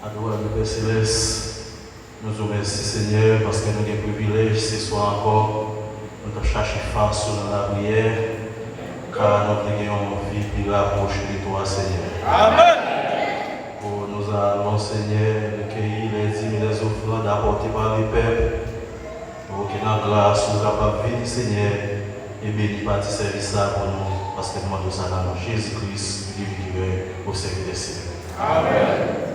Adorable Père Céleste, nous vous remercions Seigneur parce que nous avons le privilège ce soir encore de chercher face dans la prière car nous avons envie de rapprocher de toi Seigneur. Amen. Pour nous allons Seigneur recueillir les dîmes et les offrandes apportées par les peuples pour que notre grâce soit capable de venir Seigneur et bénir par ce service là pour nous parce que nous demandons ça dans Jésus-Christ, le Dieu au service des Seigneurs. Amen.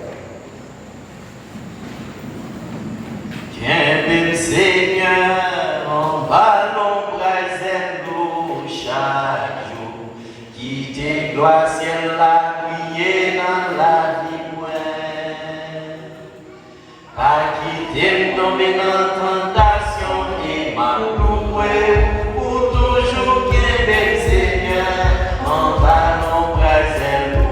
Bien, Seigneur, on va l'embrasser nous chaque jour. Qui te gloire, ciel, la prier dans la vie, ouais. Pas quitter tomber dans tentation et m'aplouer pour toujours bien, Seigneur, on va l'embrasser nous.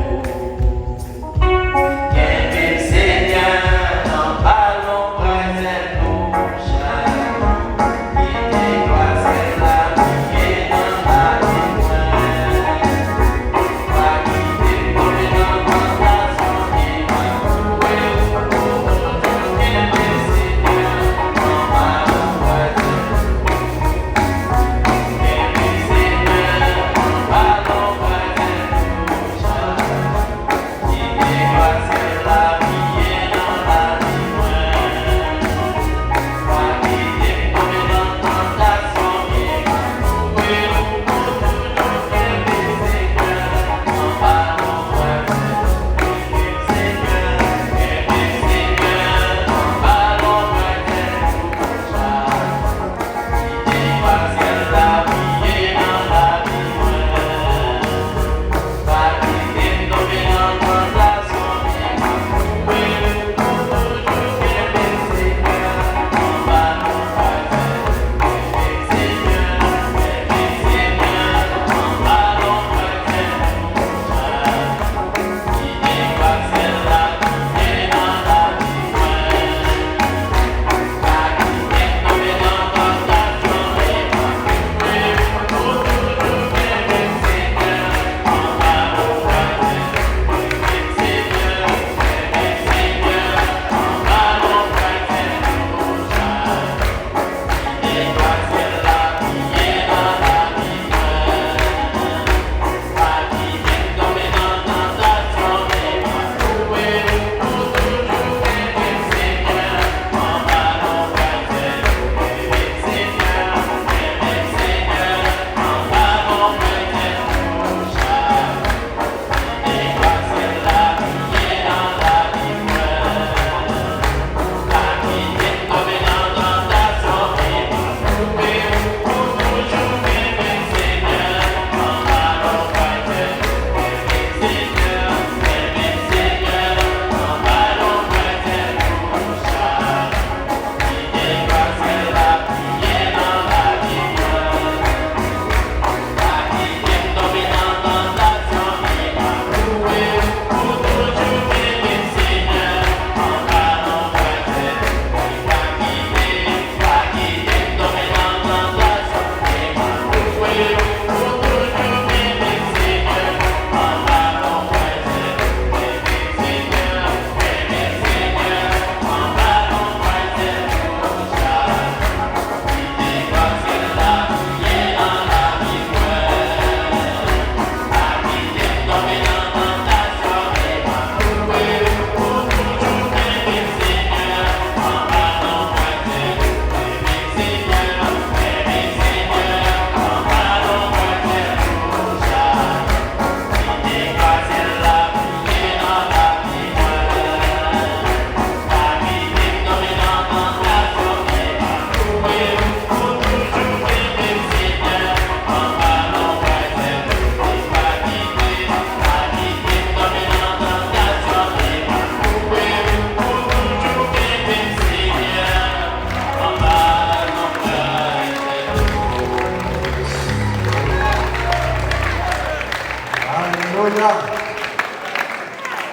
Alléluia.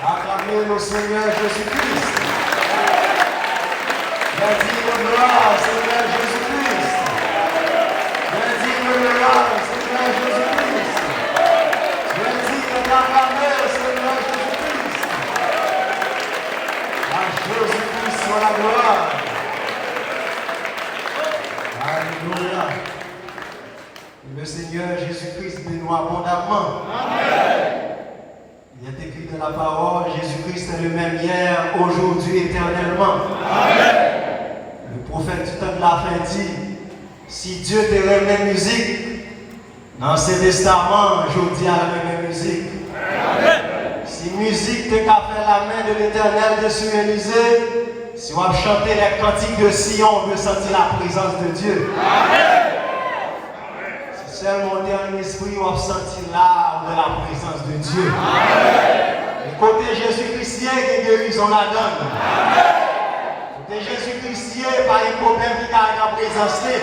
Acclamez le Seigneur Jésus-Christ. Bendis le gloire, Seigneur Jésus-Christ. Bendis le gloire, Seigneur Jésus-Christ. la parole, Jésus-Christ est le même hier, aujourd'hui, éternellement. Amen. Le prophète du temps de la fin dit, si Dieu te remet musique, dans l'Ancien Testament, aujourd'hui à la même musique. Amen. Si musique te qu'a fait la main de l'Éternel de sur Élysée, si on va chanter les cantiques de Sion, on veut sentir la présence de Dieu. Amen. Si seulement on est en esprit, on va sentir l'âme de la présence de Dieu. Amen. Et côté Jésus-Christ, il y a une guérison la donne. Amen. Côté Jésus-Christ, pas un problème qui a la présence. Amen.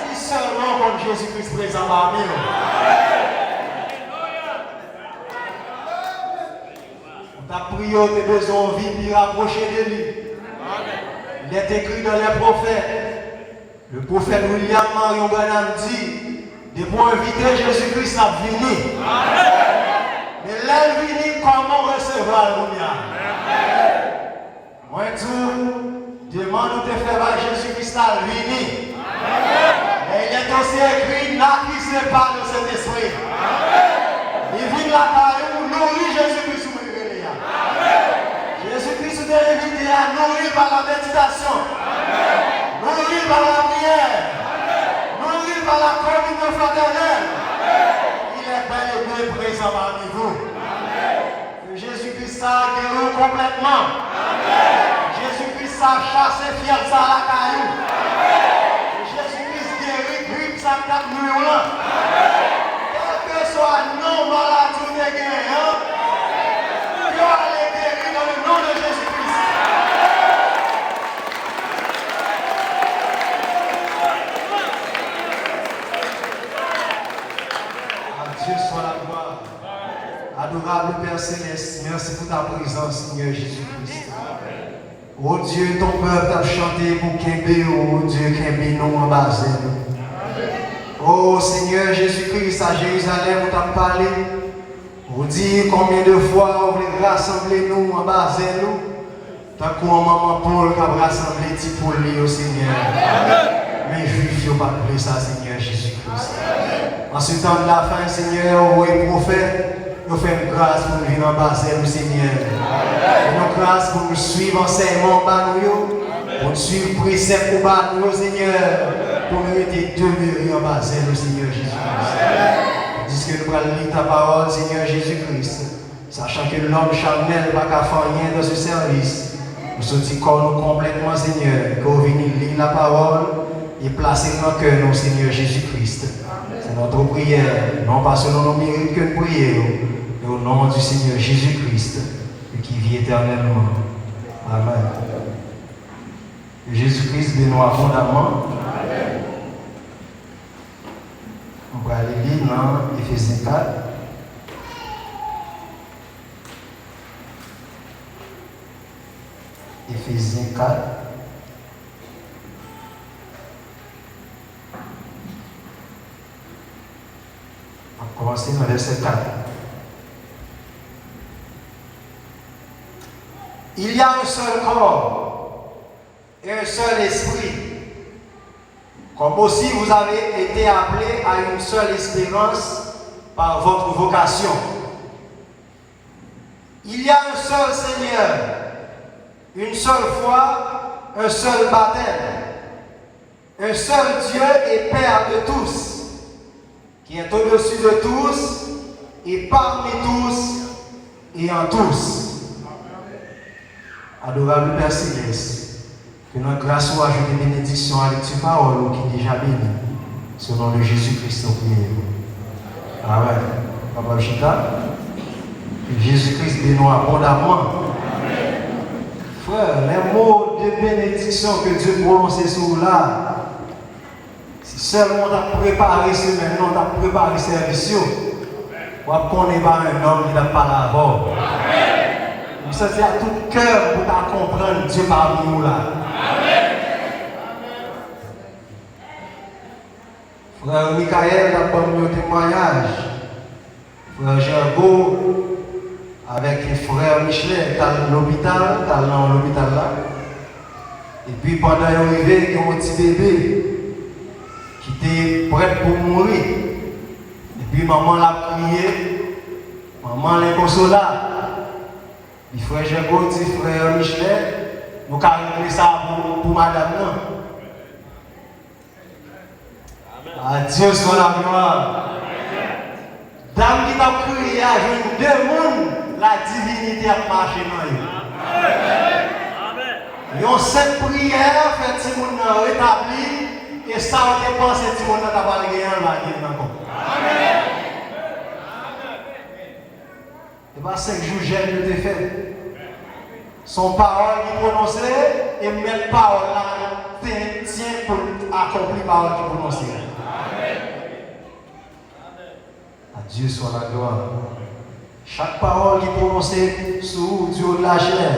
Si seulement quand Jésus-Christ présent parmi nous. Ta prière, tes besoins de vie, puis rapprocher de lui. Il est écrit dans les prophètes. Le prophète William Marion Branham dit, de pour inviter Jésus-Christ à venir. Mais l'inviter, comment recevoir le moi, tout, demande de te faire à Jésus-Christ à venir. Mais il est aussi écrit, là qui se parle de cet esprit. Il vient la caillou, nourrit Jésus-Christ. Jésus-Christ est invité à nourrir par la méditation, nourrir par la prière, nourrir par la communion fraternelle. Il est bel et bien présent parmi vous. Que Jésus-Christ a guéri complètement. Jésus-Christ a chassé fier ça à la caillou. Que Jésus-Christ guérit grippe ça à murmure. Quel que soit non maladie ou déguerre, nom de Jésus-Christ. À Dieu soit la gloire. Adorable Père Céleste, merci pour ta présence, Seigneur Jésus-Christ. Oh Dieu, ton peuple t'a chanté pour Kembe, oh Dieu, Kembe nous en bas. Oh Seigneur Jésus-Christ, à Jérusalem, on t'a parlé. Vous dites combien de fois vous voulez rassembler nous en bas de nous, tant qu'on maman Paul qui a rassemblé petit pour lui au Seigneur. Mais juifs n'ont pas plus ça, Seigneur Jésus-Christ. En ce temps de la fin, Seigneur, vous voyez prophète, nous faisons une grâce pour nous venir en bas de nous, Seigneur. Nous grâce pour nous suivre enseignement en bas de nous, pour nous suivre précepte en bas de nous, Seigneur, pour nous être demeurés en bas de nous, Seigneur Jésus-Christ. Dis que nous allons lire ta parole, Seigneur Jésus-Christ, sachant que l'homme charnel ne va pas faire rien dans ce service. Nous sommes complètement, Seigneur, qu'on vienne lire la parole et placer dans notre cœur, Seigneur Jésus-Christ. C'est notre prière, non pas selon nos mérites que nous prions, mais au nom du Seigneur Jésus-Christ, qui vit éternellement. Amen. Jésus-Christ bénit abondamment. On va aller lire dans Éphésiens 4. Éphésiens 4. On va commencer dans le verset 4. Il y a un seul corps et un seul esprit. Comme aussi vous avez été appelés à une seule espérance par votre vocation. Il y a un seul Seigneur, une seule foi, un seul baptême, un seul Dieu et Père de tous, qui est au-dessus de tous et parmi tous et en tous. Adorable Père Céleste, que notre grâce soit ajoutée bénédiction avec tes paroles qui est déjà bénie. Au nom de Jésus-Christ, nous prions. Amen. Papa Chita, que Jésus-Christ bénisse abondamment. Frère, les mots de bénédiction que Dieu prononce sur là, si seulement on a préparé ce maintenant, on a préparé le service, on va connaître un homme qui n'a pas la voix. Vous sentez à tout cœur pour comprendre Dieu parmi nous là. Frère Michael a donné un témoignage. Frère Gerbeau, avec le frère Michelet, dans l'hôpital là. Et puis pendant qu'il est arrivé, il y a un petit bébé qui était prêt pour mourir. Et puis maman l'a prié, maman l'a consolé. Les frères Jean-Gaud, frère Michelet, nous avons réglé ça pour madame. À Dieu soit la gloire. Dame qui t'a crié à jouer deux mondes, la divinité a marché dans eux. Ils ont cette prière, fait si moun rétabli, et ça on dépense si moun n'a pas gagné en la guerre encore. Et pas 5 jours j'aime de te faire. Son parole qui prononçait et mettre parole là, tient pour accomplir parole qui prononçait. À Dieu soit la gloire. Chaque parole qui prononçait sur Dieu de la chair,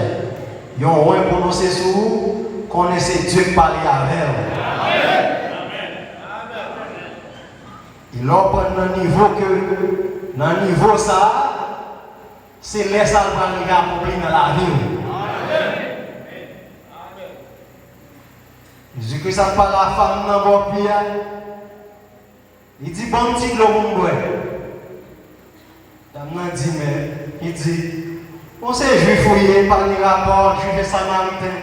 ils ont rien prononcé sur vous, connaissez Dieu qui parlait avec vous. Il a pris dans le niveau ça, c'est les salles qui accomplir dans la vie. Jésus-Christ a parlé à la femme dans le pays. Il dit bon petit l'eau pour boire. Il dit, on s'est juif fouillé par les rapports, juif samaritain.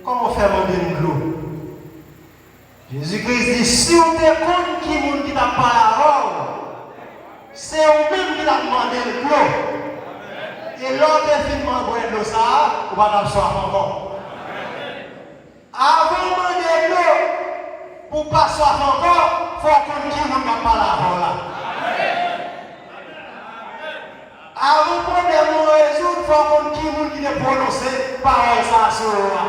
Comment faire manger une l'eau? Jésus-Christ dit, si on te compte qui t'a parlé à l'homme, c'est eux-mêmes qui t'a demandé l'eau. Et l'autre finalement boire de l'eau, ça, on va t'en soif encore. Avant de demander l'eau, pour ne pas soif encore, il faut qu'on dise qui t'a parlé à l'homme. Avant de problème nous résoudre, il faut qu'on qui ne prononce parole ça sur moi.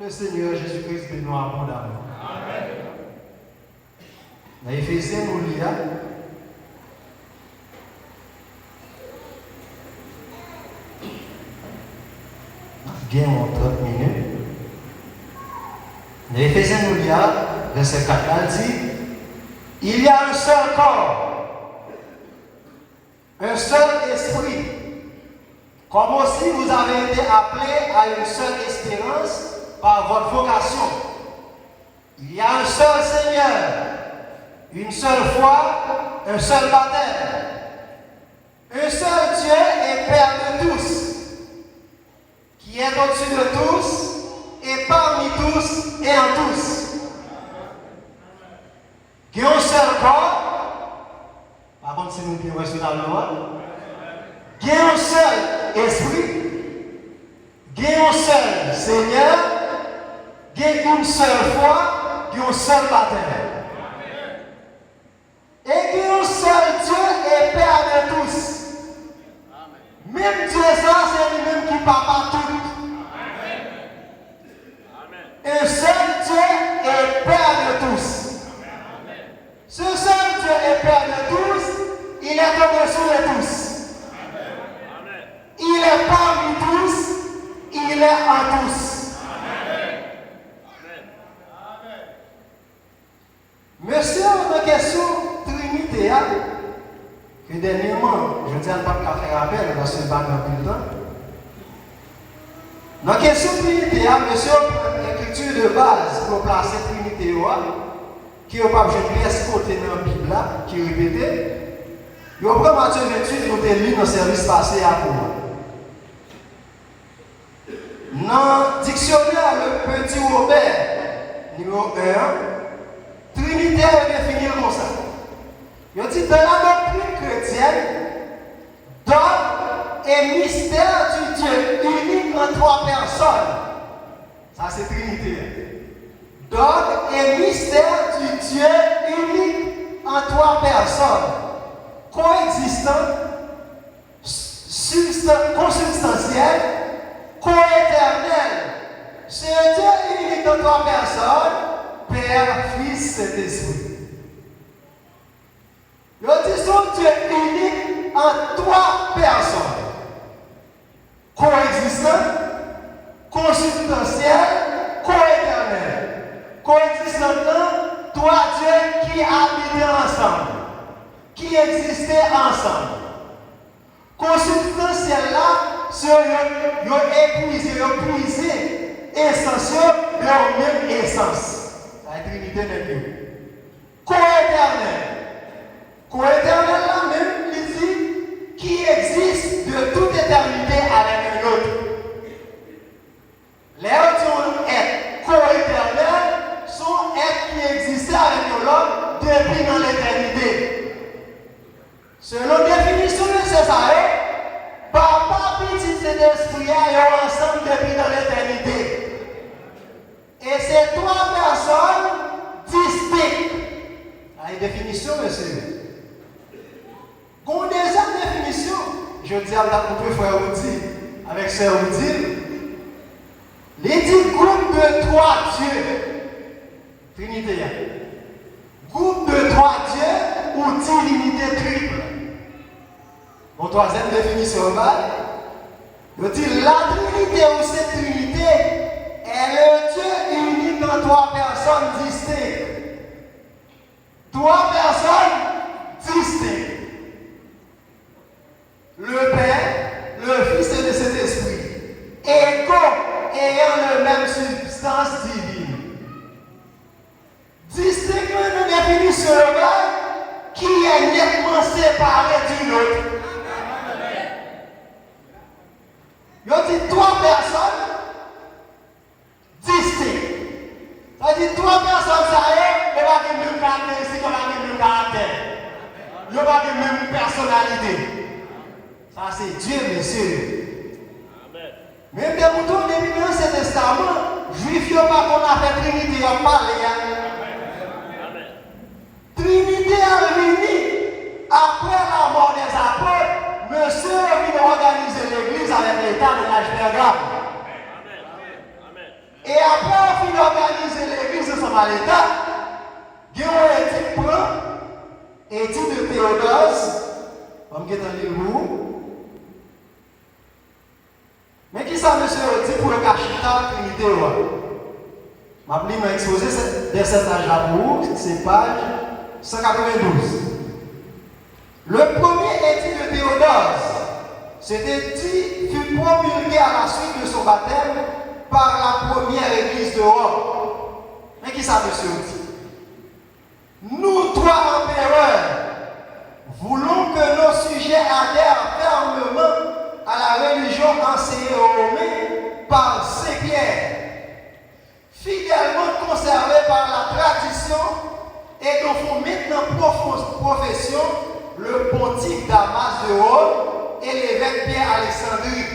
Le Seigneur Jésus-Christ bénit abondamment. Dans Éphésiens, nous lisons. Bien en 30 minutes. Dans Éphésiens, nous lisons, verset 4, il dit, il y a un seul corps. Un seul esprit, comme aussi vous avez été appelés à une seule espérance par votre vocation. Il y a un seul Seigneur, une seule foi, un seul baptême. Un seul Dieu et Père de tous, qui est au-dessus de tous et parmi tous et en tous. Qui a un seul corps. Par contre, si nous disons sur la loi, il y a un seul esprit, il y a un seul Seigneur, il y a une seule foi, il y a un seul baptême. Et il y a un seul Dieu et Père de tous. Même Dieu, ça, c'est lui-même qui papa tout. Un seul Dieu et Père de tous. Ce seul Dieu est Père de tous, il est au-dessus de tous. Il est parmi tous, il est en tous. Monsieur, une question Trinité, que dernièrement, je ne tiens pas qu'à faire appel parce que ce n'est pas dans le temps. Dans la question Trinité, monsieur, l'écriture de base pour placer Trinité, qui n'a pas besoin de pièce côté dans la Bible qui est répété. Il y a un Matthieu 28 qui est lu dans le service passé à vous. Dans le dictionnaire, le petit Robert, numéro 1, Trinité est définie comme ça. Il dit dans la doctrine chrétienne, dogme et mystère du Dieu unique en 3 personnes. Ça c'est Trinité. Dogme et mystère du Dieu unique en 3 personnes, coexistants, consubstantiels, coéternels. C'est un Dieu unique en 3 personnes, Père, Fils, Saint-Esprit. Le dit son Dieu unique en 3 personnes, coexistants, consubstantiels, coéternels. Coexistant, 3 dieux qui habitaient ensemble, qui existaient ensemble. Consubstantiel là, ils ont épuisé, essentiel de leur même essence. La Trinité de Dieu. Coéternel. Coéternel là même, il dit, Selon la définition de César, papa petit Saint-Esprit sont ensemble depuis dans l'éternité. Et c'est trois personnes distinctes. La définition, monsieur. Qu'on a déjà une définition. Je dis à mon frère Oudi, avec Sœur Oudi, les 10 groupes de trois dieux, Trinité. Groupe de trois dieux ou divinité triple. Mon troisième définition, je dis la Trinité ou cette Trinité est le Dieu unique dans trois personnes distinctes. Trois personnes distinctes. Le Père, le Fils et le Saint-Esprit. Égaux ayant la même substance divine. Distinctement une définition qui est nettement séparée d'une autre. Il y a trois personnes distinctes. Ça dit trois personnes, ça y est, il n'y a pas de même caractéristique, il n'y a pas de même caractère. Il n'y a pas de même personnalité. Ça c'est Dieu, monsieur. Même des moutons, depuis l'Ancien Testament, juifs, il n'y a pas qu'on a fait Trinité, il n'y a pas Trinité a réuni après la mort des apôtres. Monsieur vient organiser l'église avec l'état de l'âge Pergame. Et après, on finit d'organiser l'église ensemble à l'état. Il y a un étude prend, étude de Théodose, on va dans les roues. Mais qui ça, monsieur, dit pour le Kachita Trinité? Je vais exposer dès cet âge-là pour vous, c'est page 192. Le premier étude de Théodose, c'était dit, fut promulgué à la suite de son baptême par la première église de Rome. Mais qui ça, monsieur, dit? Nous, trois empereurs, voulons que nos sujets adhèrent fermement à la religion enseignée aux Romains par Saint-Pierre, fidèlement conservée par la tradition et dont font maintenant profession le pontife Damas de Rome et l'évêque Pierre Alexandrie,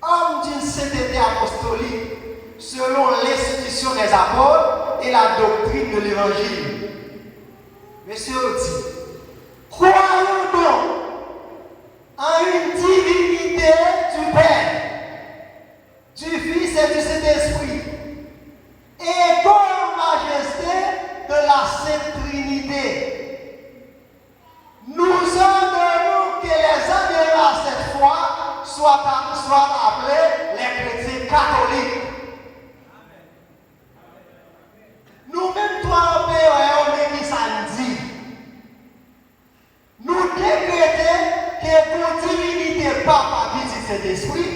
homme d'une sainteté apostolique selon l'institution des apôtres et la doctrine de l'évangile. Monsieur dit, croyons donc en une divinité du Père, du Fils et du Saint-Esprit, et en majesté de la Sainte Trinité. Nous ordonnons que les adhérents à cette foi soient appelés les chrétiens catholiques. Nous-mêmes, trois empériens, qui ça nous dit? Nous décrétons que pour divinité Papa qui dit cet esprit,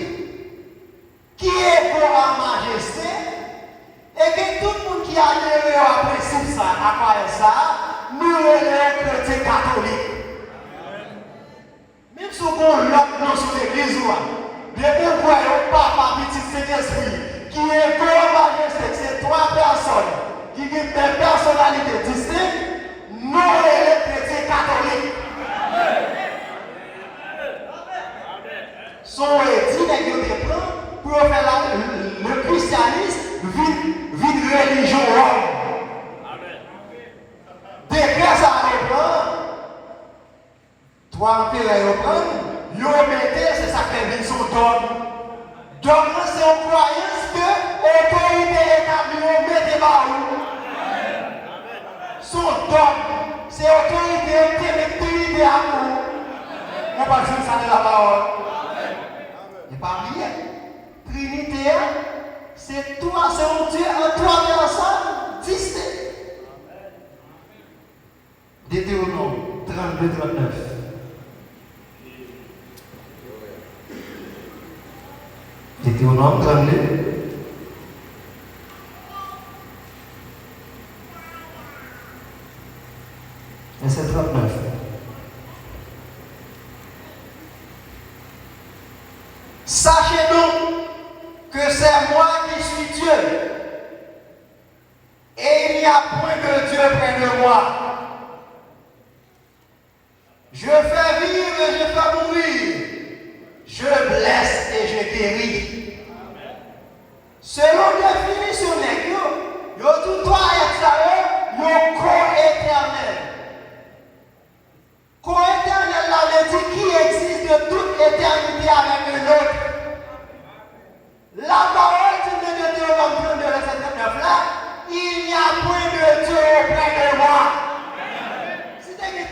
qui est pour en majesté, et que tout le monde qui a adhéré au principe ça, à quoi ça, nous les chrétiens catholiques. Même si on l'autre sur l'église, mais pourquoi on Papa petit Saint-Esprit, qui est pour en majesté, c'est trois personnes qui ont des personnalités distinctes, nous les chrétiens catholiques. Sont dit des plans pour faire le christianisme vide religion Rome. Décret ça les plans. Trois empires reprennent, ils mettaient, c'est ça qui est son dogme. Dogme, c'est une croyance que l'autorité établie, mettez par où. Son dogme, c'est l'autorité qui est Trinité à vous. On va dire ça de la parole. Il n'y a pas rien. Trinité, c'est toi, c'est un Dieu en trois personnes distinctes. Deutéronome 32-39. Deutéronome 32. Verset 39. Sachez donc que c'est moi qui suis Dieu, et il n'y a point de Dieu près de moi. Je fais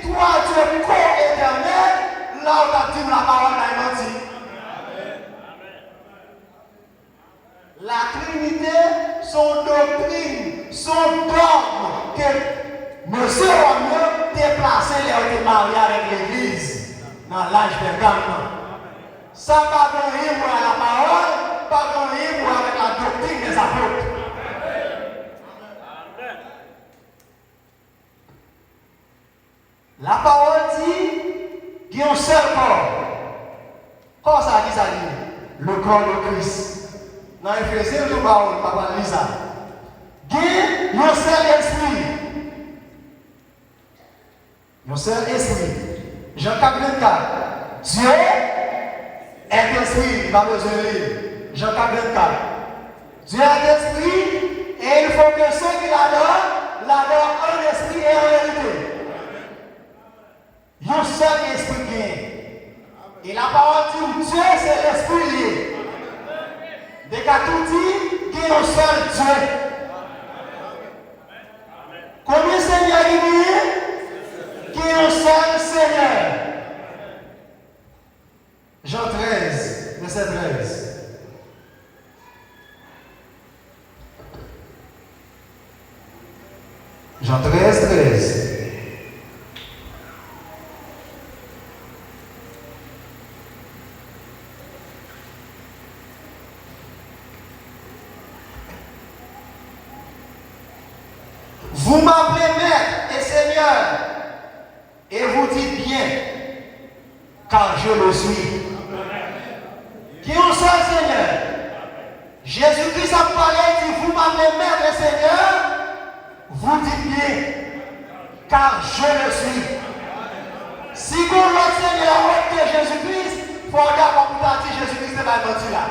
toi, Dieu co-éternel, là où tu as dit la parole n'a menti. La Trinité, son doctrine, son dogme que Monsieur Romieux déplacé les mariés avec l'Église dans l'âge de Gagnon. Ça pas rien pour la parole, pas rien pour avec la doctrine des apôtres. La parole dit qu'il y a un seul corps. Comment ça dit ça dit? Le corps de Christ. Dans Éphésiens, je parle, papa Lisa. Il y a un seul esprit. Un seul esprit. Jean 4, 24. Dieu est esprit. Il va besoin de lire. Jean 4, 24. Dieu est esprit et il faut que ceux qui l'adorent en esprit et en vérité. Il y a un seul esprit qui est. Et la parole dit Dieu c'est l'esprit lié. Dès qu'à tout dit, qu'il y a un seul Dieu. Combien de Seigneur il y a? Qu'il y a un seul Seigneur. Jean 13, verset 13. Jean 13, 13. Vous m'appelez Maître et Seigneur, et vous dites bien, car je le suis. Qui est un seul Seigneur? Jésus-Christ a parlé, il dit, vous m'appelez Maître et Seigneur, vous dites bien, car je le suis. Si vous l'autre Seigneur autre que Jésus-Christ, il faut regarder comme vous avez dit Jésus-Christ n'est pas menti là.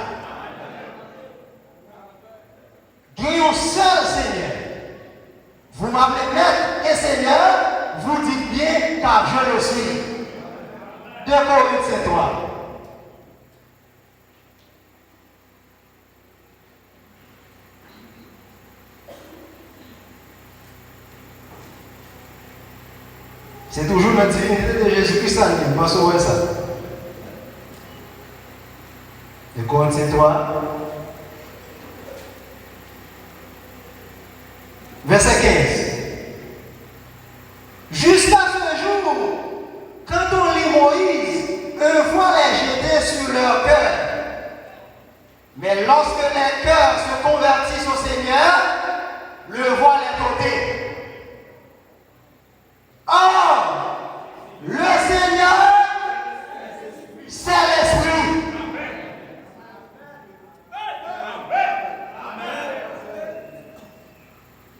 Il y a un seul Seigneur. Vous m'appelez Maître et Seigneur, vous dites bien, car je le suis. 2 Corinthiens 3. C'est toujours la divinité de Jésus-Christ, vous pensez ça. 2 Corinthiens 3. Verset 15. Jusqu'à ce jour, quand on lit Moïse, un voile est jeté sur leur cœur. Mais lorsque les cœurs se convertissent au Seigneur, le voile est ôté. Or, le Seigneur, c'est l'Esprit.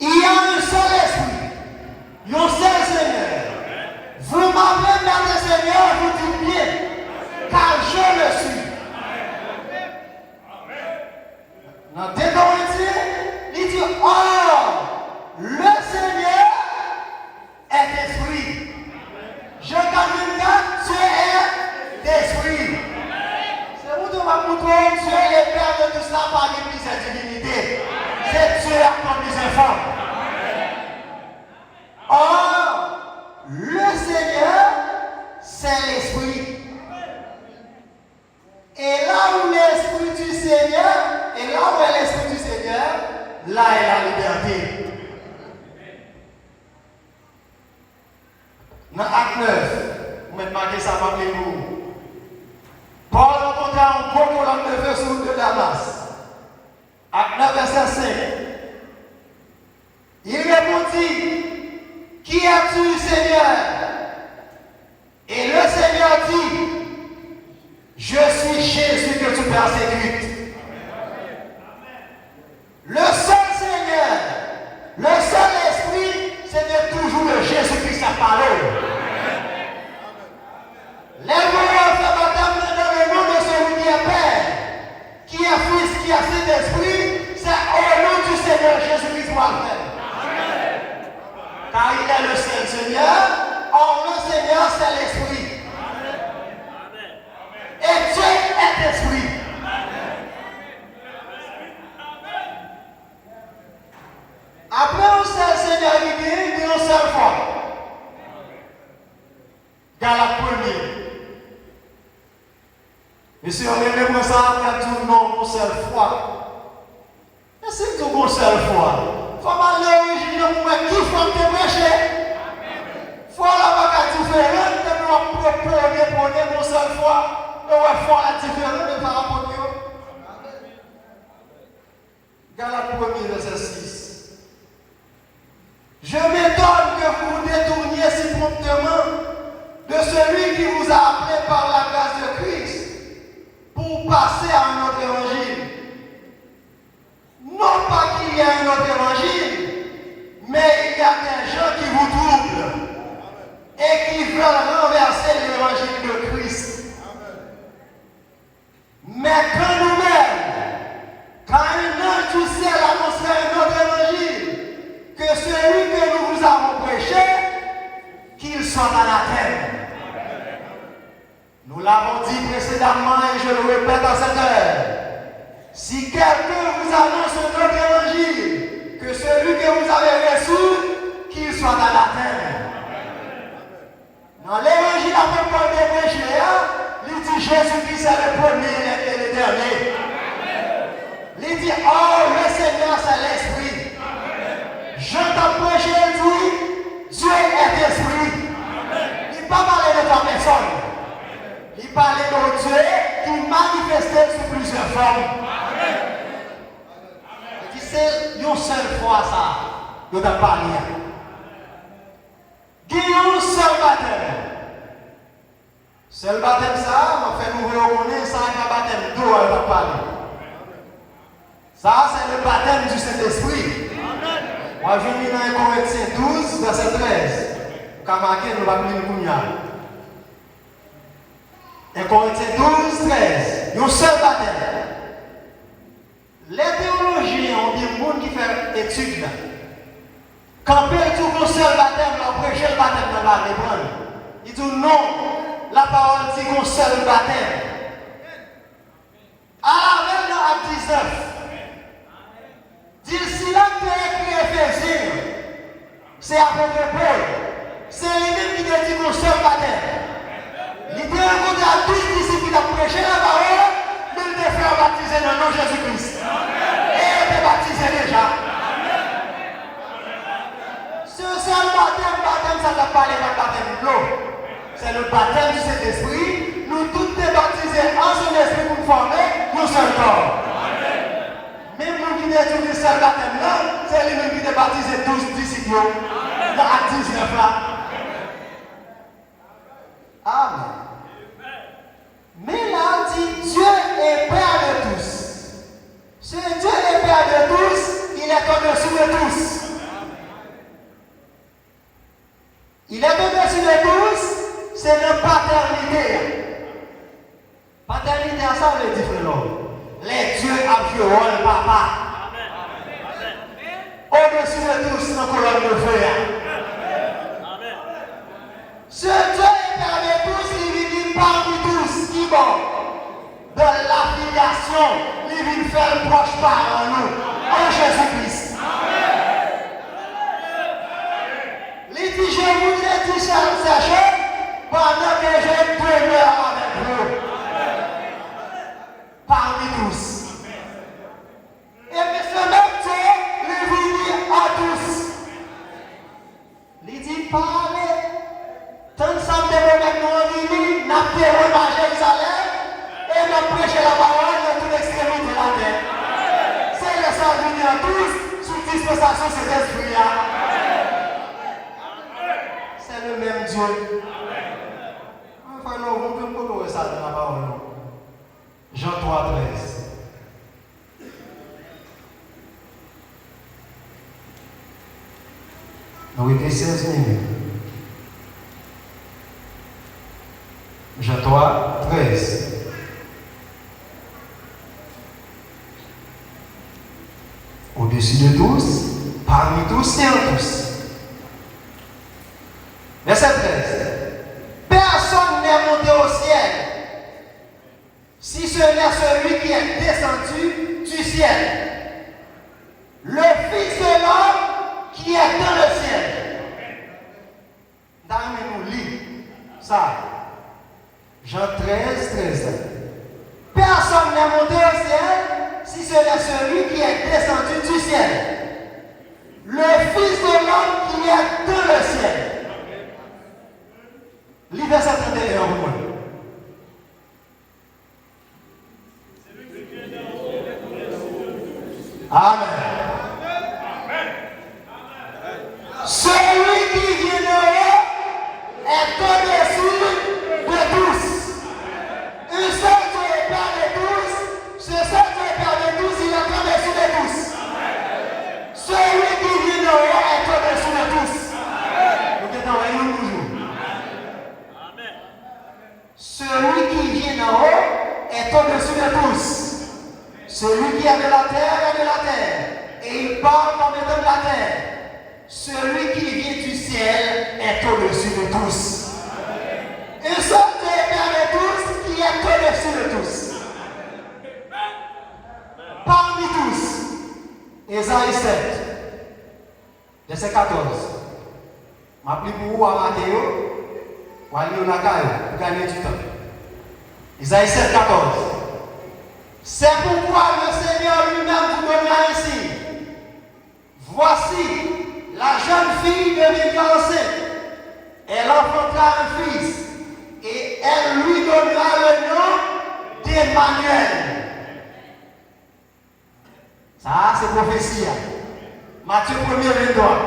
Il y a un seul esprit, un seul Seigneur. Vous m'appelez Maître Seigneur, vous dites bien, car je le suis. Dans 2 Corinthiens, il dit, or, le Seigneur est esprit. Je t'amène là, Dieu est esprit. C'est vous qui m'avez montré, Dieu est le Père de tout cela par l'Église et divinité. C'est Dieu comme les enfants. Or, le Seigneur, c'est l'Esprit. Et là où l'Esprit du Seigneur, et là où est l'Esprit du Seigneur, là est la liberté. Dans Acte 9, vous mettez marqué ça, rappelez-vous. Paul rencontra un gros colonne de feu sur le route de Damas. Acte 9, verset 5. Il répondit, qui es-tu, Seigneur? Et le Seigneur dit, je suis Jésus que tu persécutes. Le seul Seigneur, le seul Esprit, c'était toujours le Jésus-Christ à parole. Lève-moi, frère, madame, dans le nom de celui qui est Père, qui est Fils, qui est Saint-Esprit, c'est au nom du Seigneur Jésus-Christ qu'on va le faire. Car il est le seul Seigneur, Galate 1er. Monsieur, on aime pour ça, on a dit non pour seule foi. Et c'est tout pour seule foi. Il faut aller à l'origine pour moi qui faut te prêcher. Il faut aller à différente de nous proposer pour une seule foi. Et il faut la différente de par rapport à nous. Galate 1er, verset 6. Je m'étonne que vous vous détourniez si promptement de celui qui vous a appelé par la grâce de Christ pour passer à un autre évangile. Non pas qu'il y ait un autre évangile, mais il y a des gens qui vous troublent et qui veulent renverser l'évangile de Christ. Mais quand nous-mêmes, quand un ange du ciel annonce un autre évangile, que celui que nous vous avons prêché, qu'il soit anathème. Nous l'avons dit précédemment et je le répète à cette heure. Si quelqu'un vous annonce un autre évangile que celui que vous avez reçu, qu'il soit anathème. Dans l'évangile à peu près des prêchés, il dit Jésus-Christ est le premier et le dernier. Il dit, oh, le Seigneur c'est l'Esprit. Je t'ai prêché, dit, Dieu est esprit. Il ne parle pas de ta personne. Il parlait de Dieu qui manifestait sous plusieurs formes. Il dit, c'est une seule fois ça, il t'a parlé. Il y a un seul baptême. Seul baptême ça, on fait nous reconnaître ça avec un baptême d'eau, il t'a parlé. Ça, c'est le baptême du Saint-Esprit. Moi, je lis dans 1 Corinthiens 12, verset 13. Quand marqué, nous allons lire le 1 Corinthiens 12, 13. Il y a un seul baptême. Les théologiens ont dit le monde qui fait étude là. Quand Pierre dit qu'un seul baptême, on prêche le baptême dans la prendre. Il dit non, la parole dit qu'un seul baptême. À la même dans Acte 19. Dit si là tu es écrit Éphésiens, c'est apôtre Paul. C'est lui-même qui a dit qu'un seul baptême. Il était rencontré à 12 disciples qui ont prêché la parole, mais il était fait baptiser dans le nom de Jésus-Christ. Et il était baptisé déjà. Ce seul baptême, ça n'a pas les baptême de l'eau. C'est le baptême du Saint-Esprit. Nous tous sommes baptisés en Saint-Esprit pour former un seul corps. Même nous qui sommes étudiés seul baptême là, c'est lui-même qui a baptisé 12 disciples dans Acte 19 là. Amen. Mais là, on dit Dieu est Père de tous. Ce Dieu est Père de tous, il est au-dessus de tous. Il est au-dessus de tous, c'est notre paternité. Paternité, ça veut dire, frère. Les dieux ont joué rôle papa. Au-dessus de tous, dans la colonne de feu. Ce Dieu est Père de tous, il vit parmi tous, qui bon. De l'affiliation, il vient faire proche par nous, en Jésus-Christ. Il dit, je vous ai dit, sachez, pendant que je demeure avec vous. Parmi tous. Et que ce même Dieu, il vit à tous. Il dit, parlez. Tant que ça me développe nous vivons, nous avons à Jérusalem et nous avons prêché la parole dans toute l'extrémité de la terre. C'est le sang venu à tous sous dispensation de cet esprit-là. C'est le même Dieu. Enfin, nous pouvons colorer ça dans la parole. Jean 3, 13. Nous étions 16 minutes. Jean 3, 13. Au-dessus de tous, parmi tous et en tous. Verset 13. Personne n'est monté au ciel, si ce n'est celui qui est descendu du ciel. Le Fils de l'homme qui est dans le ciel. Dans nous lit. Ça. Jean 13, 13. Personne n'est monté au ciel si ce n'est celui qui est descendu du ciel. Le Fils de l'homme qui est dans le ciel. Livre verset 31 au moins. Amen. Celui qui vient de haut est au-dessus de tous. Un seul Dieu est Père de tous. Ce seul Dieu est Père de tous, il est au-dessus de tous. Celui qui vient de haut est au-dessus de tous. Nous devons envoyer toujours. Celui qui vient d'en haut est au-dessus de tous. Celui qui est de la terre est de la terre. Et il parle comme étant de la terre. Celui qui vient du ciel est au-dessus de tous. Un seul Dieu est Père de tous qui est au-dessus de tous. Parmi tous. Ésaïe 7, verset 14. Je vais pour vous à Matthéo, ou à Lionakayo, pour gagner du temps. Ésaïe 7, 14. C'est pourquoi le Seigneur lui-même vous donnera ainsi. Voici, la jeune fille deviendra enceinte. Elle enfantera un fils. Et elle lui donnera le nom d'Emmanuel. Ça, c'est prophétie. Matthieu 1er, 23.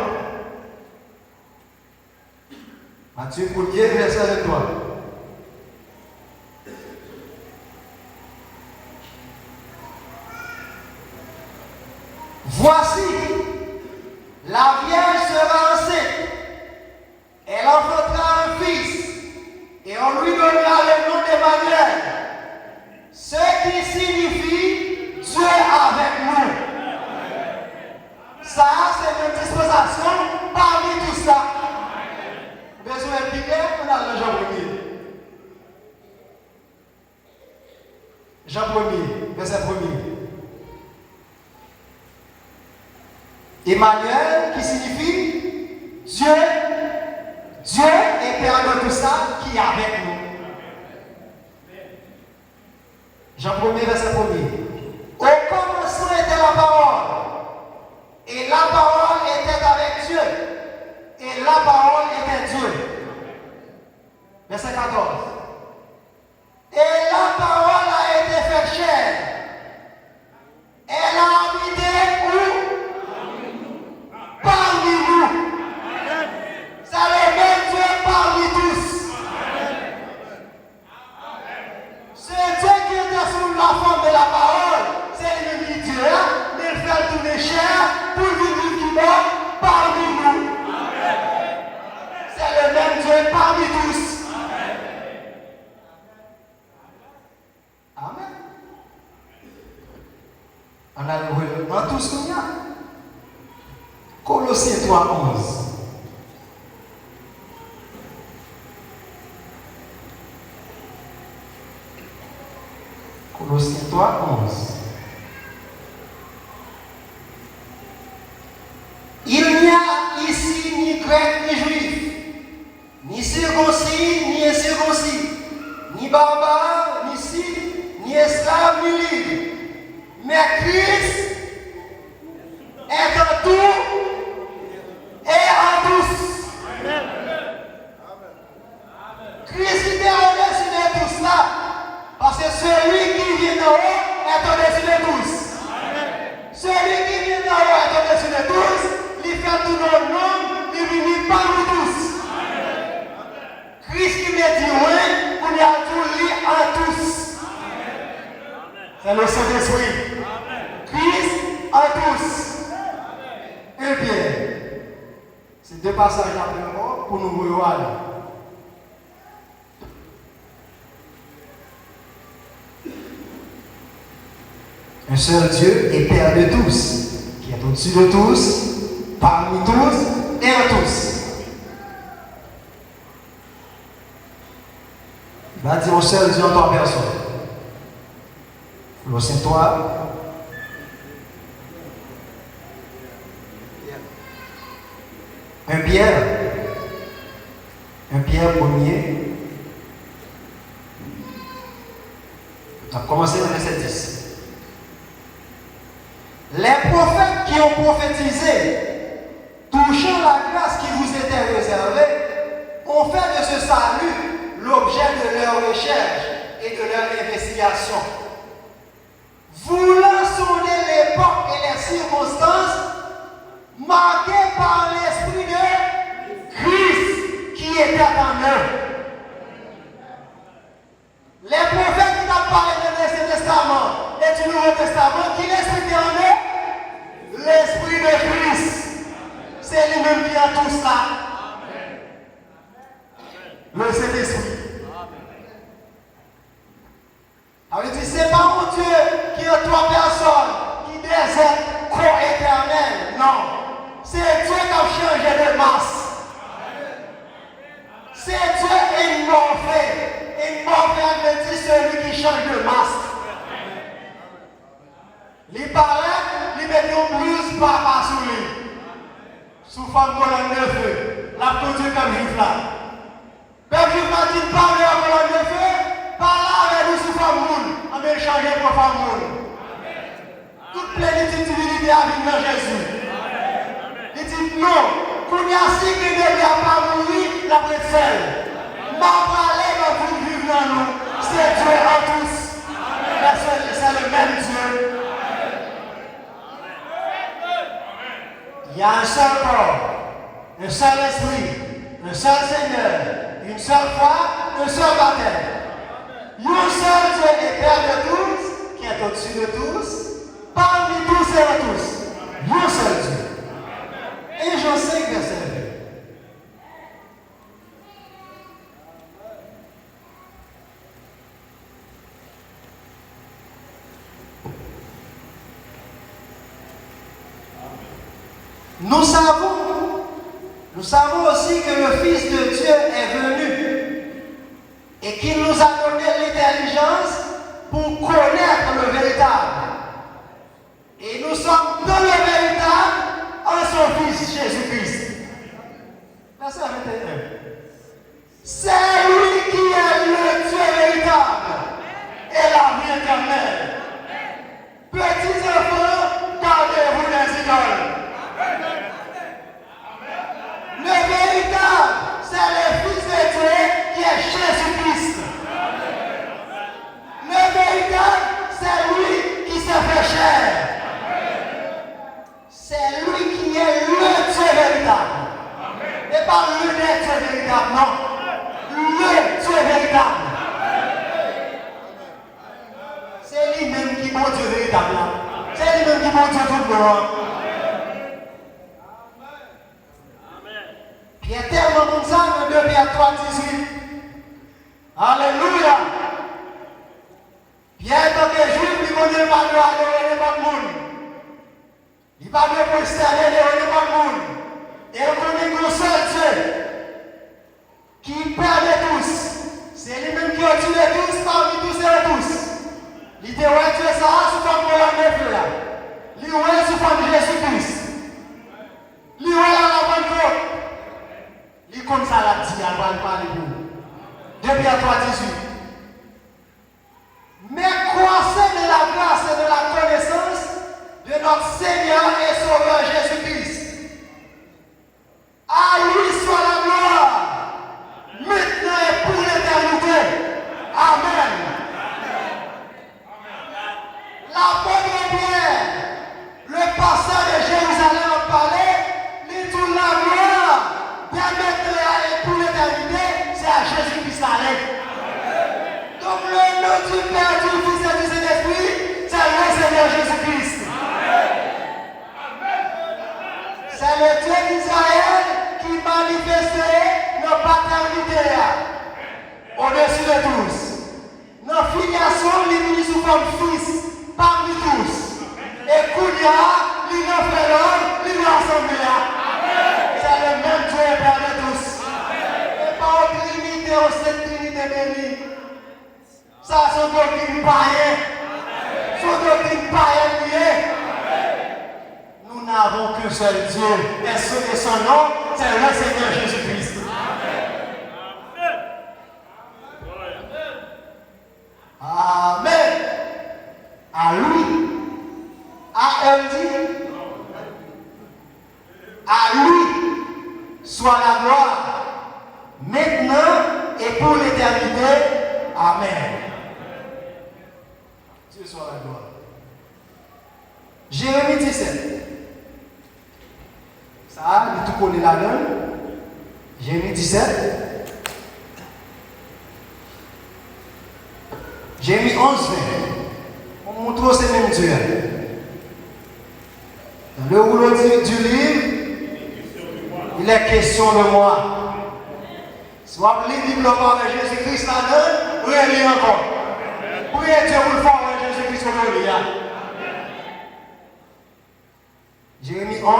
Matthieu 1er, verset 23. Voici, la Vierge sera enceinte, elle enfantera un fils, et on lui donnera le nom d'Emmanuel, ce qui signifie Dieu avec nous. Ça, c'est une dispensation parmi tout ça. Besoin de Bible, on a le Jean 1er. Jean 1er, verset 1er. Emmanuel qui signifie Dieu, Dieu est Père de tout ça qui est avec nous. Jean 1er, verset 1er. Au commencement était la parole, et la parole était avec Dieu, et la parole était Dieu. Verset 14. Et la parole a été faite chair. Elle a habité où? Parmi nous. C'est le même Dieu parmi tous. Ce Dieu qui était sous la forme de la parole, c'est le même Dieu, mais il fait tourner chair pour vivre qui mort parmi nous. C'est le même Dieu parmi tous. Amen. On a le dans tout ce qu'il y a. Colossiens 3, 11. Colossiens 3, 11. Il n'y a ici ni grec ni juif, ni circoncis ni incirconcis, ni barbare, ni scythe, ni esclave, ni libre. Mais Christ est en tout et en tous. Christ est au-dessus de tout cela. Parce que celui qui vient d'en haut est au-dessus de tous. Celui qui vient d'en haut est au-dessus de tous. Il fait tout nos noms, il vit parmi tous. Christ qui me dit oui, on y a tout lui en tous. C'est le Saint-Esprit. Christ en tous. Et bien, c'est deux passages après pour nous voir. Un seul Dieu est Père de tous, qui est au-dessus de tous, parmi tous et en tous. Il va dire un seul Dieu en trois personnes. Colossiens 3. Un Pierre 1er, On va commencer dans le verset 10. Les prophètes qui ont prophétisé, touchant la grâce qui vous était réservée, ont fait de ce salut l'objet de leur recherche et de leur investigation. Voulant sonder l'époque et les circonstances marquées par l'esprit de Christ qui était en eux. Les prophètes qui t'ont parlé de l'Ancien Testament et du Nouveau Testament, qui l'esprit était en eux? L'esprit de Christ. C'est lui-même qui a tout cela. Le Saint-Esprit. Alors il dit, c'est pas mon Dieu qui a trois personnes, qui déserte corps éternel. Non. C'est Dieu qui a changé de masse. C'est Dieu et morphé. Et morphé veut dire celui qui change de masse. Il paraît, il met une blouse par sous lui. Sous forme de colonne de feu. La conduit comme juif là. Peuple juif m'a dit, parle en colonne de feu, parle avec nous sous forme moule. On va changer pour forme moule. Toute plénitude de divinité a vécu dans Jésus. Il dit non, qu'on y a si que ne vient pas mourir, la précède. Ma parler va vous vivre dans nous. C'est Dieu en tous. C'est le même Dieu. Il y a un seul corps, un seul esprit, un seul Seigneur, une seule foi, un seul baptême. Un seul Dieu est Père de tous, qui est au-dessus de tous, parmi tous et à tous. Un seul Dieu. Et Jean 5, verset 2. Nous savons aussi que le Fils de Dieu est venu et qu'il nous a donné l'intelligence pour connaître le véritable. Et nous sommes dans le véritable en son Fils Jésus-Christ. Verset 21. C'est lui qui est le Dieu véritable et la vie éternelle. Petits enfants, gardez-vous des idoles. Le véritable, c'est le Fils de Dieu qui est Jésus-Christ. Le véritable, c'est lui qui s'est fait chair. C'est lui qui est le Dieu véritable. Et pas le Dieu véritable, non. Le Dieu véritable. C'est lui-même qui est mon Dieu véritable. C'est lui-même qui est mon Dieu tout le monde. Il est tellement comme ça dans 2 Pierre 3, 18. Alléluia. Pierre, tant que juif, il ne connaît pas de adorer le monde. Il ne va pas prosterner le monde. Et il connaît un seul Dieu qui perd tous. C'est lui-même qui a tué tous parmi tous et tous. Il dit, ouais, Dieu, ça, sous forme de la neuf là. Il dit, ouais, sous forme de Jésus-Christ. Il dit, ouais, la bonne côte. Il comme ça la dit, elle va parler pour vous. 2 Pierre 3, 18. Mais croissez de la grâce et de la connaissance de notre Seigneur et Sauveur Jésus-Christ. À lui soit la gloire, maintenant et pour l'éternité. Amen. L'apôtre Pierre, le pasteur de Jérusalem en parlait, il dit tout la gloire. Et pour l'éternité, c'est à Jésus-Christ allé. Donc le nom du Père, du Fils et du Saint-Esprit, c'est le Seigneur Jésus-Christ. C'est le Dieu d'Israël qui manifestait nos paternités au-dessus de tous. Nos filiations, les mis sous forme fils parmi tous. Et Kounia, les nos frères, les nous assemblés. C'est le même Dieu et Père de tous. Et pas aux trinités, aux sept trinités bénies. Ça, c'est une doctrine païenne. C'est une doctrine païenne. Nous n'avons qu'un seul Dieu. Et son nom, c'est le Seigneur Jésus-Christ. Amen. l'éternité. Amen. Dieu soit la gloire. Jérémie 17. Ça, il est tout collé là-dedans. Jérémie 17. Jérémie 11, 20. On montre ces mêmes Dieu. Dans le rouleau du livre, il est question de moi. Si vous appelez la Bible de Jésus-Christ là-dedans, vous allez encore. Priez Dieu pour le faire avec Jésus-Christ comme il y a. Jérémie 11, 20.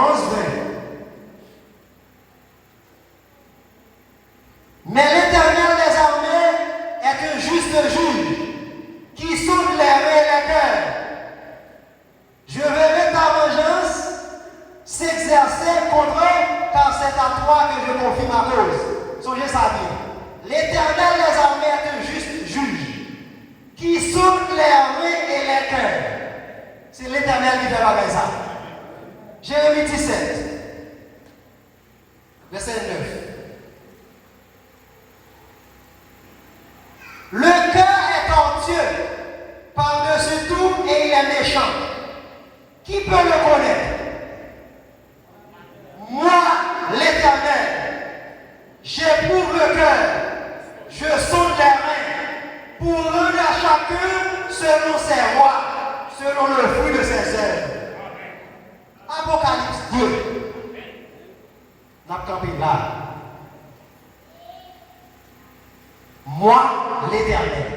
Mais l'Éternel des armées est un juste juge qui sonde les reins et les cœurs. Je verrai ta vengeance s'exercer contre eux, car c'est à toi que je confie ma cause. Songez ça bien. L'Éternel des armées est un juste juge qui sonde les reins et les cœurs. C'est l'Éternel qui fait la ça. Jérémie 17, verset 9. Le cœur est tortueux par-dessus tout et il est méchant. Qui peut le connaître? Moi, l'Éternel, j'éprouve le cœur, je sonde les reins pour rendre à chacun selon ses voies, selon le fruit de ses œuvres. Apocalypse 2. N'a pas campé là. Moi, l'Éternel.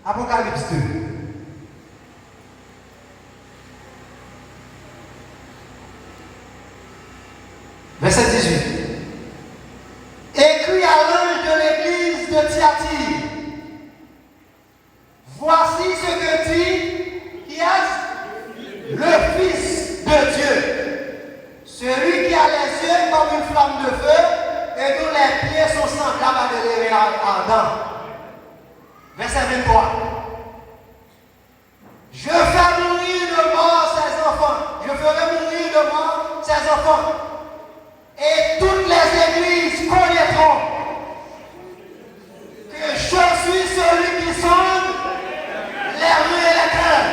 Apocalypse 2. Verset 18. Écrit à l'ange de l'église de Thyatire. Voici ce que dit qui est le Fils de Dieu. Celui qui a les yeux comme une flamme de feu et dont les pieds sont semblables à des lèvres ardents. Verset 23. Je fais mourir de mort ses enfants. Je ferai mourir de mort ses enfants. Et toutes les églises connaîtront que je suis celui qui sonde les reins et les cœurs.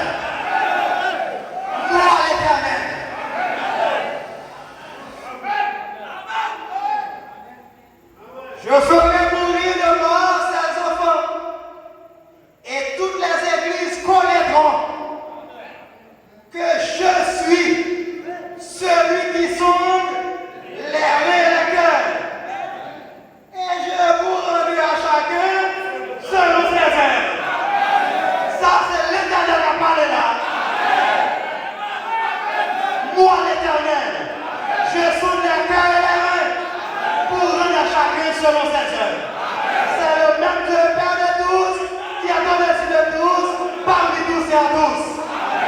Moi, l'Éternel. Je ferai mourir de mort ses enfants. Et toutes les églises connaîtront que je suis celui qui sonde les reins et les cœurs. Et je vous rendrai à chacun selon ses œuvres. Ça, c'est l'Éternel qui a parlé là. Moi, l'Éternel, je sonde les cœurs et les reins pour rendre à chacun selon ses œuvres. C'est le même Dieu, Père de tous, qui a donné sur de tous, parmi tous et à tous.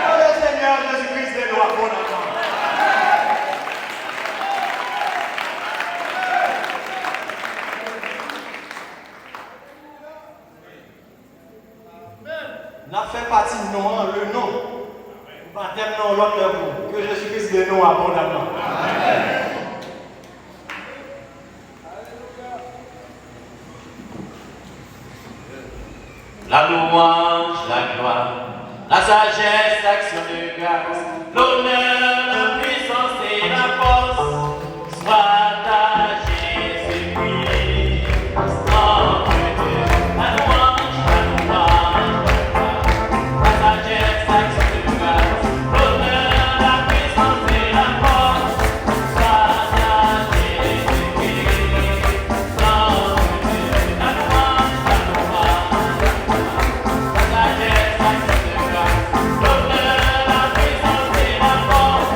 Que le Seigneur Jésus-Christ de nous abondamment. N'a fait partie de nous, le nom. Baptême non l'autre vous. Que Jésus-Christ de nous abondamment. Amen. La louange, la gloire, la sagesse, l'action de grâce, l'honneur, la puissance et la force soit à Jésus-Christ. Entre Dieu, la louange, la gloire, la sagesse, l'action de grâce, l'honneur, la puissance et la force soit à Jésus-Christ. Entre Dieu, la louange, la gloire. La sagesse, l'action de grâce, l'honneur, la puissance et la force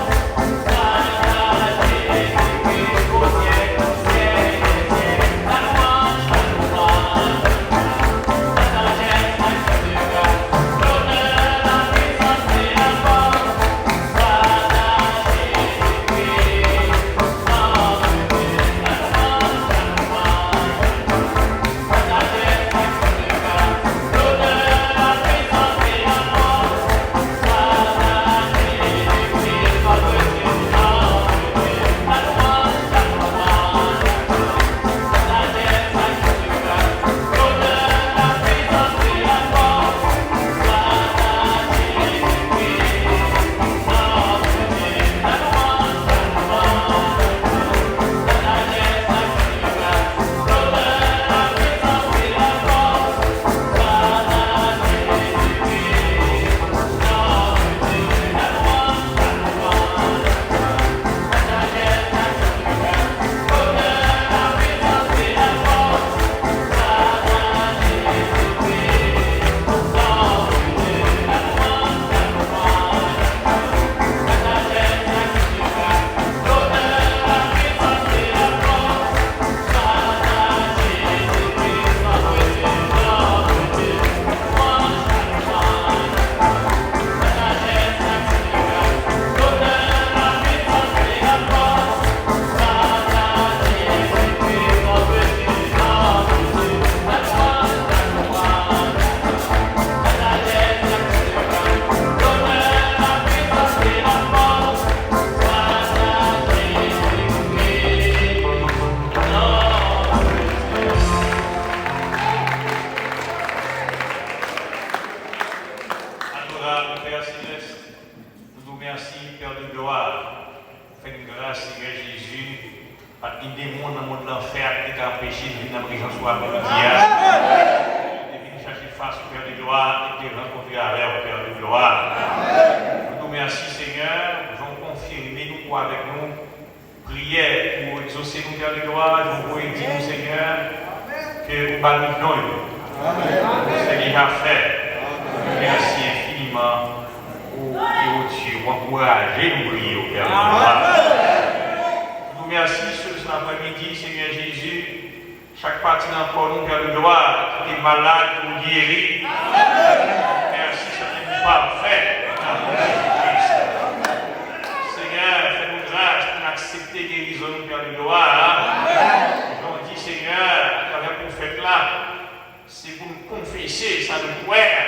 après-midi. Et puis chercher face au Père de gloire et de rencontrer avec au Père de gloire. Nous nous remercions, Seigneur, nous avons confirmé nous pour avec nous. Prière pour exaucer nos Père de gloire. Nous voulons dire, Seigneur, que vous allez nous donner. C'est déjà fait. Merci infiniment pour Dieu, pour encourager nous prier au Père de gloire. Nous remercions ce après-midi, Seigneur Jésus. Chaque partie d'encore nous, Père de gloire, qui est malade, pour guérir. Merci, c'est parfait. Seigneur, fais-nous grâce pour accepter guérison, Père de gloire. On dit, Seigneur, à travers le prophète là, c'est pour nous confesser, ça nous croire.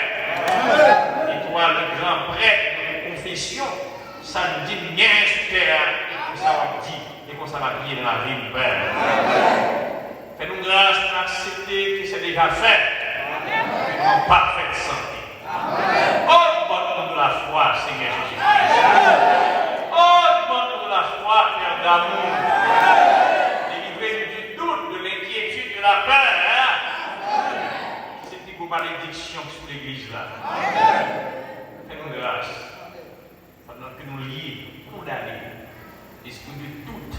Et toi, le grand prêtre de la confession, ça nous dit bien sur terre, et que ça va dire, et que ça va dire dans la vie, Père. Fais-nous grâce pour accepter que c'est déjà fait, en parfaite santé. Oh, demande de la foi, Seigneur Jésus-Christ. Oh, demande de la foi, Père d'amour. Délivrez-nous du doute, de l'inquiétude, de la peur. C'est une malédiction sur l'église là. Fais-nous grâce. Pendant que nous lions, condamnés, l'esprit de doute,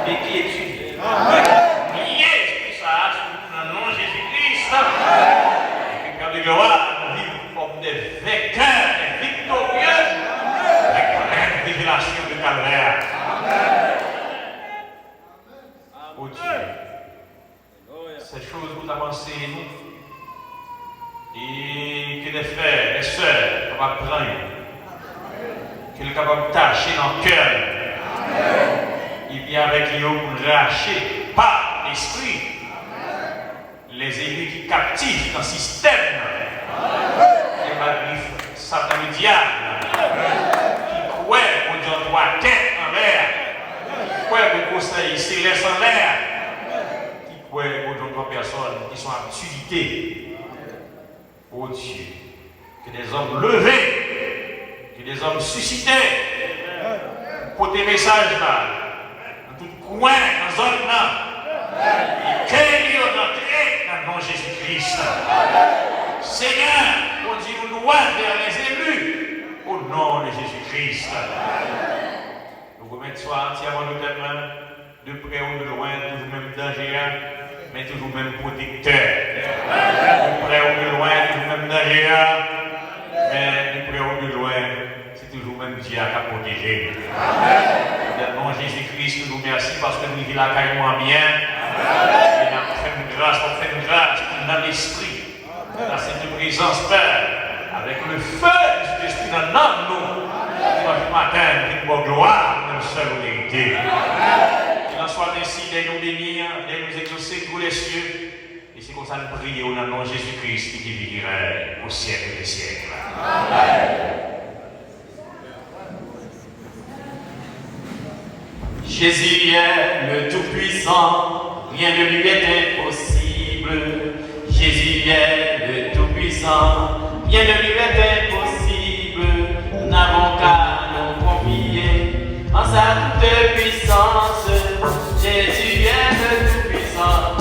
d'inquiétude. Liés ça dans le nom de Jésus-Christ. Et que Père de gloire nous vive comme des vainqueurs, des victorieux, avec la révélation de Calvaire. Oh Dieu, ces choses vous avancez nous, et que les frères, les sœurs, capables de prendre, qu'ils sont capables de tâcher dans le cœur. Et puis avec eux pour racher par l'esprit les élus qui captivent dans le système. Et malgré Satan le diable, qui croit qu'on donne droit tête en l'air, qui croit qu'on conseille céleste en l'air, qui croit qu'on donne droit personnes qui sont en utilité. Oh Dieu, que des hommes levés, que des hommes suscités, pour tes messages là. Tout coin dans la zone là, et qu'il y a entré dans le nom de Jésus-Christ. Seigneur, on dit nous droit vers les élus au nom de Jésus-Christ. Nous vous mettons soit entièrement nos mains, de près ou de loin, toujours même danger, mais toujours même protecteur. De près ou de loin, toujours même danger, mais de près ou de loin, c'est toujours même Dieu qui a protégé. Dans le nom de Jésus-Christ, nous remercions parce que nous vivons la caille moins bien. Et nous faisons grâce dans l'esprit, dans cette présence, Père, avec le feu de l'esprit dans nous. Ce matin, nous avons gloire, nous seule vérité. Qu'il en soit ainsi, de nous bénir, de nous exaucer tous les cieux. Et c'est comme ça que nous prions dans le nom de Jésus-Christ qui vivrait au siècle des siècles. Amen. Jésus est le Tout-Puissant, rien ne lui est impossible. Jésus est le Tout-Puissant, rien ne lui est impossible. Nous n'avons qu'à nous confier en sa toute puissance. Jésus est le Tout-Puissant,